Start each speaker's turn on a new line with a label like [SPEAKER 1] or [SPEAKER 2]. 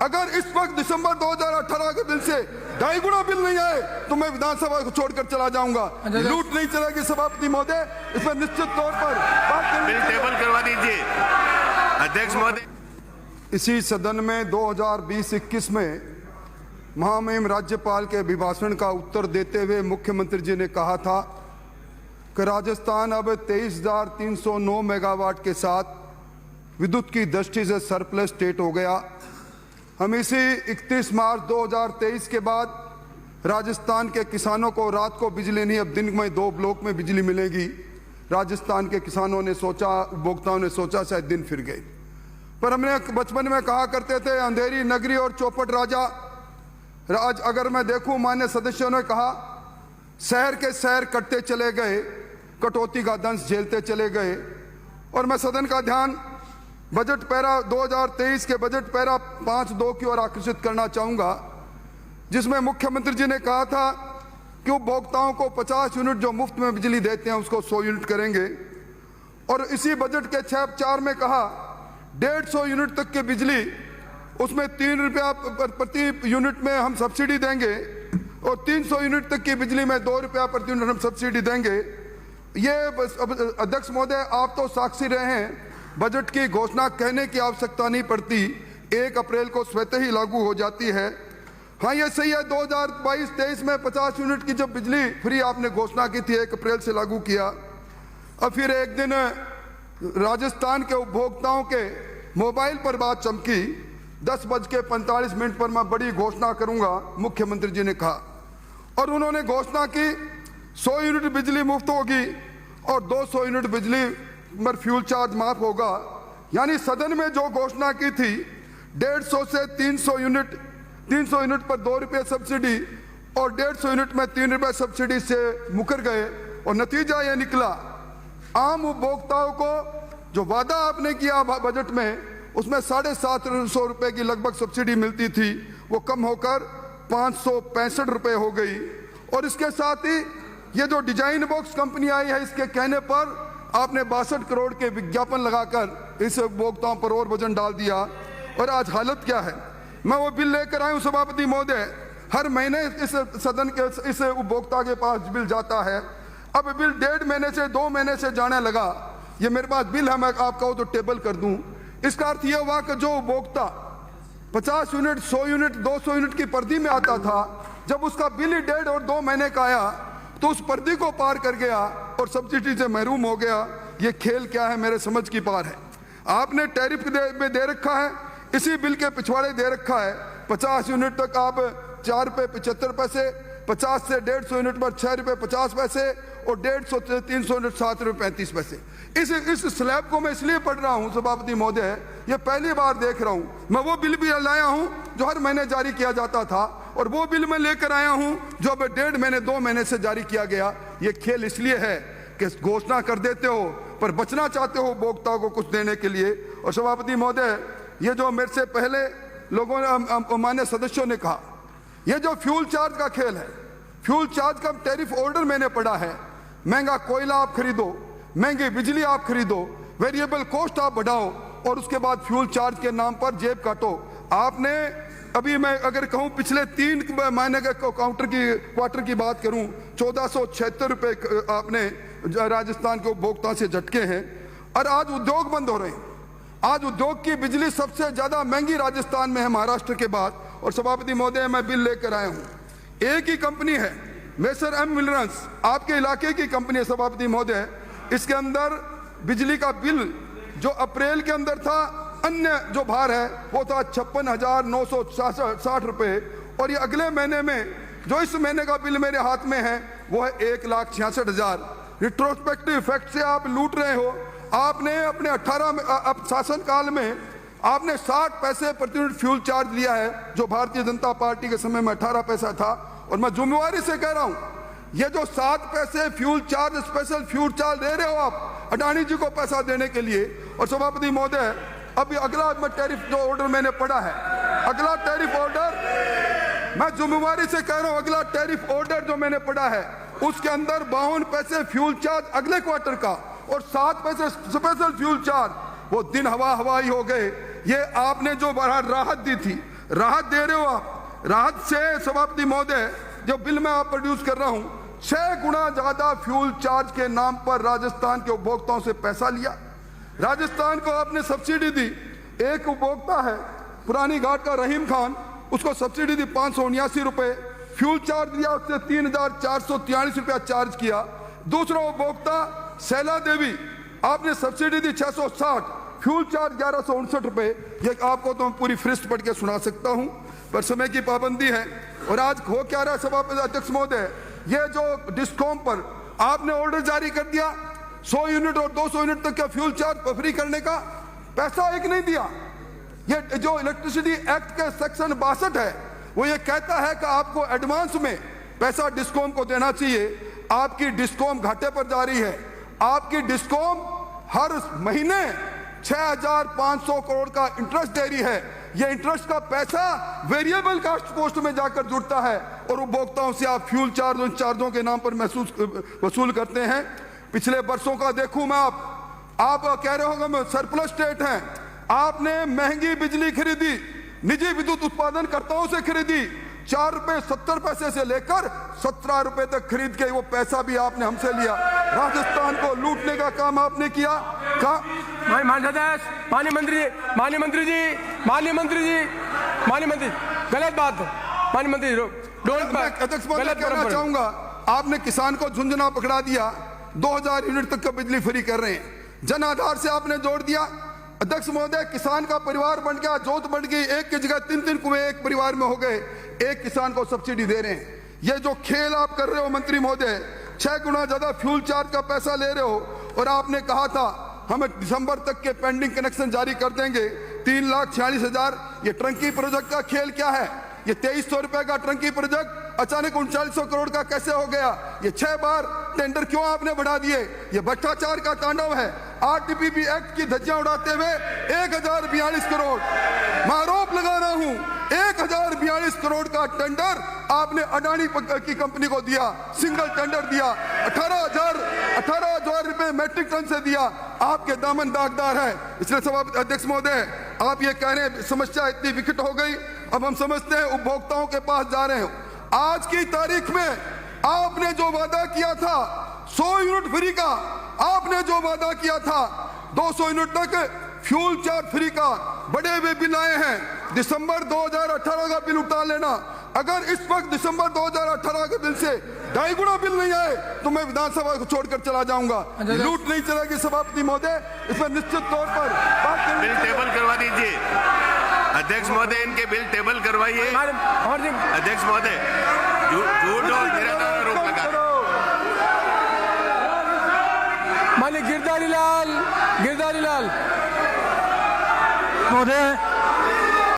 [SPEAKER 1] अगर इस वक्त दिसंबर 2018 के बिल से 2.5 गुना बिल नहीं आए तो मैं विधानसभा को छोड़कर चला जाऊंगा। लूट नहीं चलेगी सभापति महोदय, इसमें निश्चित तौर पर बात
[SPEAKER 2] बिल टेबल करवा दीजिए अध्यक्ष महोदय।
[SPEAKER 1] इसी सदन में 2020-21 में महामहिम राज्यपाल के अभिभाषण का उत्तर देते हुए मुख्यमंत्री जी ने कहा था कि राजस्थान अब 23,309 मेगावाट के साथ विद्युत की दृष्टि से सरप्लस स्टेट हो गया। हम इसी 31 मार्च 2023 के बाद राजस्थान के किसानों को रात को बिजली नहीं, अब दिन में 2 ब्लॉक में बिजली मिलेगी। राजस्थान के किसानों ने सोचा, उपभोक्ताओं ने सोचा शायद दिन फिर गए, पर हमने बचपन में कहा करते थे अंधेरी नगरी और चौपट राजा। आज अगर मैं देखूं, मान्य सदस्यों ने कहा शहर के शहर कटते चले गए, कटौती का दंश झेलते चले गए। और मैं सदन का ध्यान बजट पैरा 2023 के बजट पैरा 5.2 की ओर आकर्षित करना चाहूंगा, जिसमें मुख्यमंत्री जी ने कहा था कि उपभोक्ताओं को 50 यूनिट जो मुफ्त में बिजली देते हैं उसको 100 यूनिट करेंगे। और इसी बजट के 6.4 में कहा 150 यूनिट तक की बिजली, उसमें 3 रुपया प्रति यूनिट में हम सब्सिडी देंगे और 300 यूनिट तक की बिजली में 2 रुपया प्रति यूनिट हम सब्सिडी देंगे। ये अध्यक्ष महोदय आप तो साक्षी रहे हैं, बजट की घोषणा कहने की आवश्यकता नहीं पड़ती, 1 अप्रैल को स्वतः ही लागू हो जाती है। हाँ ये सही है, 2022-23 में 50 यूनिट की जब बिजली फ्री आपने घोषणा की थी, 1 अप्रैल से लागू किया। अब फिर एक दिन राजस्थान के उपभोक्ताओं के मोबाइल पर बात चमकी, 10:45 पर मैं बड़ी घोषणा करूंगा, मुख्यमंत्री जी ने कहा। और उन्होंने घोषणा की 100 यूनिट बिजली मुफ्त होगी और 200 यूनिट बिजली पर फ्यूल चार्ज माफ होगा। यानी सदन में जो घोषणा की थी 150 से 300 यूनिट, 300 यूनिट पर 2 रुपये सब्सिडी और 150 यूनिट में 3 रुपये सब्सिडी से मुकर गए। और नतीजा ये निकला, आम उपभोक्ताओं को जो वादा आपने किया बजट में, उसमें 750 रुपये की लगभग सब्सिडी मिलती थी, वो कम होकर 565 रुपये हो गई। और इसके साथ ही ये जो डिजाइन बॉक्स कंपनी आई है, इसके कहने पर आपने 62 करोड़ के विज्ञापन लगाकर इस उपभोक्ताओं पर और वजन डाल दिया। और आज हालत क्या है, मैं वो बिल लेकर आया हूं सभापति महोदय, हर महीने इस सदन के इस उपभोक्ता के पास बिल जाता है। अब बिल 1.5 महीने से 2 महीने से जाने लगा। ये मेरे पास बिल है, मैं आप कहो तो टेबल कर दूं। इसका अर्थ यह हुआ कि जो उपभोक्ता 50 यूनिट, 100 यूनिट, 200 यूनिट की पर्दी में आता था, जब उसका बिल ही 1.5 और 2 महीने का आया तो उस पर्दी को पार कर गया और सब्सिडी से महरूम हो गया। ये खेल क्या है, मेरे समझ की पार है। आपने टैरिफ में दे रखा है, इसी बिल के पिछवाड़े दे रखा है 50 यूनिट तक आप 4 रुपये 75 पैसे, 50 से 150 यूनिट पर 6 रुपये 50 पैसे और 150 से 300 यूनिट 7 रुपये 35 पैसे। इस स्लैब को मैं इसलिए पढ़ रहा हूं सभापति महोदय, ये पहली बार देख रहा हूं। मैं वो बिल भी लाया हूं जो हर महीने जारी किया जाता था और वो बिल मैं लेकर आया हूं जो अब 1.5 महीने 2 महीने से जारी किया गया। ये खेल इसलिए है कि घोषणा कर देते हो पर बचना चाहते हो उपभोक्ताओं को कुछ देने के लिए। और सभापति महोदय, ये जो मेरे से पहले लोगों ने, मान्य सदस्यों ने कहा, ये जो फ्यूल चार्ज का खेल है, फ्यूल चार्ज का टैरिफ ऑर्डर मैंने पढ़ा है। महंगा कोयला आप खरीदो, महंगी बिजली आप खरीदो, वेरिएबल कॉस्ट आप बढ़ाओ और उसके बाद फ्यूल चार्ज के नाम पर जेब काटो। आपने अभी मैं अगर कहूं पिछले 3 महीने के क्वार्टर की बात करूं, 1476 रुपये आपने राजस्थान के उपभोक्ता से झटके हैं। और आज उद्योग बंद हो रहे हैं, आज उद्योग की बिजली सबसे ज्यादा महंगी राजस्थान में है महाराष्ट्र के बाद। और सभापति महोदय, मैं बिल लेकर आया हूं, एक ही कंपनी है मेसर एम मिलर्स, आपके इलाके की कंपनी है सभापति महोदय। इसके अंदर बिजली का बिल जो अप्रैल के अंदर था, अन्य जो भार है वो था 56,960 रुपये और ये अगले महीने में जो इस महीने का बिल मेरे हाथ में है वो है 1,66,000। रिट्रोस्पेक्टिव इफेक्ट से आप लूट रहे हो। आपने अपने 18 शासन काल में आपने 60 पैसे प्रति यूनिट फ्यूल चार्ज लिया है, जो भारतीय जनता पार्टी के समय में 18 पैसा था। और मैं जिम्मेवारी से कह रहा हूं, ये जो 7 पैसे fuel charge, special fuel charge दे रहे हो आप अडानी जी को पैसा देने के लिए। और सभापति महोदय, अभी अगला टैरिफ जो ऑर्डर मैंने पढ़ा है, अगला टैरिफ ऑर्डर, मैं जिम्मेवारी से कह रहा हूं, अगला टैरिफ ऑर्डर जो मैंने पढ़ा है उसके अंदर 52 पैसे फ्यूल चार्ज अगले क्वार्टर का और 7 पैसे स्पेशल फ्यूल चार्ज, वो दिन हवा हवाई हो गए। ये आपने जो राहत दी थी, राहत दे रहे हो आप। राहत से सभापति महोदय, जो बिल में आप प्रोड्यूस कर रहा हूं, 6 गुना ज्यादा फ्यूल चार्ज के नाम पर राजस्थान के उपभोक्ताओं से पैसा लिया। राजस्थान को आपने सब्सिडी दी। एक उपभोक्ता है पुरानी घाट का रहीम खान, उसको सब्सिडी दी 579 रुपए, फ्यूल चार्ज दिया उससे 3443 रुपया चार्ज किया। दूसरा उपभोक्ता शैला देवी, आपने सब्सिडी दी 660, फ्यूल चार्ज 1159 रुपए। ये आपको तो मैं पूरी फहरिस्त पढ़ के सुना सकता हूं, पर समय की पाबंदी है। और आज हो क्या रहा है सभापति अध्यक्ष महोदय, ये जो डिस्कॉम पर आपने ऑर्डर जारी कर दिया 100 यूनिट और 200 यूनिट तक का फ्यूल चार्ज फ्री करने का, पैसा एक नहीं दिया। ये जो इलेक्ट्रिसिटी एक्ट के सेक्शन 62 है, वो ये कहता है कि आपको एडवांस में पैसा डिस्कॉम को देना चाहिए। आपकी डिस्कॉम घाटे पर जा रही है। आपकी डिस्कॉम हर महीने 6500 करोड़ का इंटरेस्ट दे रही है। ये इंटरेस्ट का पैसा वेरिएबल कास्ट पोस्ट में जाकर जुड़ता है और उपभोक्ताओं से आप फ्यूल चार्ज उन चार्जों के नाम पर वसूल करते हैं। पिछले वर्षों का देखूं मैं, आप कह रहे होंगे मैं सरप्लस स्टेट हैं। आपने महंगी बिजली खरीदी, निजी विद्युत उत्पादनकर्ताओं से खरीदी, 4 रुपए 70 पैसे से लेकर 17 रुपए तक खरीद के वो पैसा भी आपने हमसे लिया। राजस्थान को लूटने का काम आपने किया।
[SPEAKER 3] माननीय मंत्री, गलत बात है। माननीय मंत्री,
[SPEAKER 1] अध्यक्ष महोदय कहना चाहूंगा, आपने किसान को झुंझुना पकड़ा दिया, 2000 यूनिट तक का बिजली फ्री कर रहे हैं। जन आधार से आपने जोड़ दिया। अध्यक्ष महोदय, किसान का परिवार बन गया, जोत बढ़ गई, एक की जगह 3 कुएं एक परिवार में हो गए, एक किसान को सब्सिडी दे रहे हैं। ये जो खेल आप कर रहे हो मंत्री महोदय, 6 गुना ज्यादा फ्यूल चार्ज का पैसा ले रहे हो। और आपने कहा था हम दिसंबर तक के पेंडिंग कनेक्शन जारी कर देंगे 3,46,000। ये ट्रंकी प्रोजेक्ट का खेल क्या है? ये 2300 रुपए का ट्रंकी प्रोजेक्ट अचानक 3900 करोड़ का कैसे हो गया? ये 6 बार टेंडर क्यों आपने बढ़ा दिए? ये भ्रष्टाचार का तांडव है। आरटीपीपी एक्ट की धज्जियां उड़ाते हुए 1042 करोड़, मैं आरोप लगा रहा हूं, 1042 करोड़ का टेंडर आपने अडानी की कंपनी को दिया, सिंगल टेंडर दिया। 18,000 रुपए मैट्रिक टन से दिया। आपके दामन दागदार है। इसलिए सभापति अध्यक्ष महोदय, आप ये कह रहे हैं समस्या इतनी विकट हो गई, अब हम समझते हैं उपभोक्ताओं के पास जा रहे हैं। आज की तारीख में आपने जो वादा किया था 100 यूनिट फ्री का, आपने जो वादा किया था 200 यूनिट तक फ्यूल चार्ज फ्री का, बड़े हुए बिल आए हैं। दिसंबर 2018 का बिल उतार लेना। अगर इस वक्त दिसंबर 2018 के बिल से 2.5 गुना बिल नहीं आए तो मैं विधानसभा को छोड़कर चला जाऊंगा। लूट नहीं चलेगी सभापति महोदय, इसमें निश्चित तौर पर
[SPEAKER 2] बिल टेबल करवा दीजिए। अध्यक्ष महोदय, इनके बिल टेबल करवाइए। अध्यक्ष महोदय, झूठ और निराधार आरोप लगा।
[SPEAKER 3] माननीय गिरधारी लाल महोदय।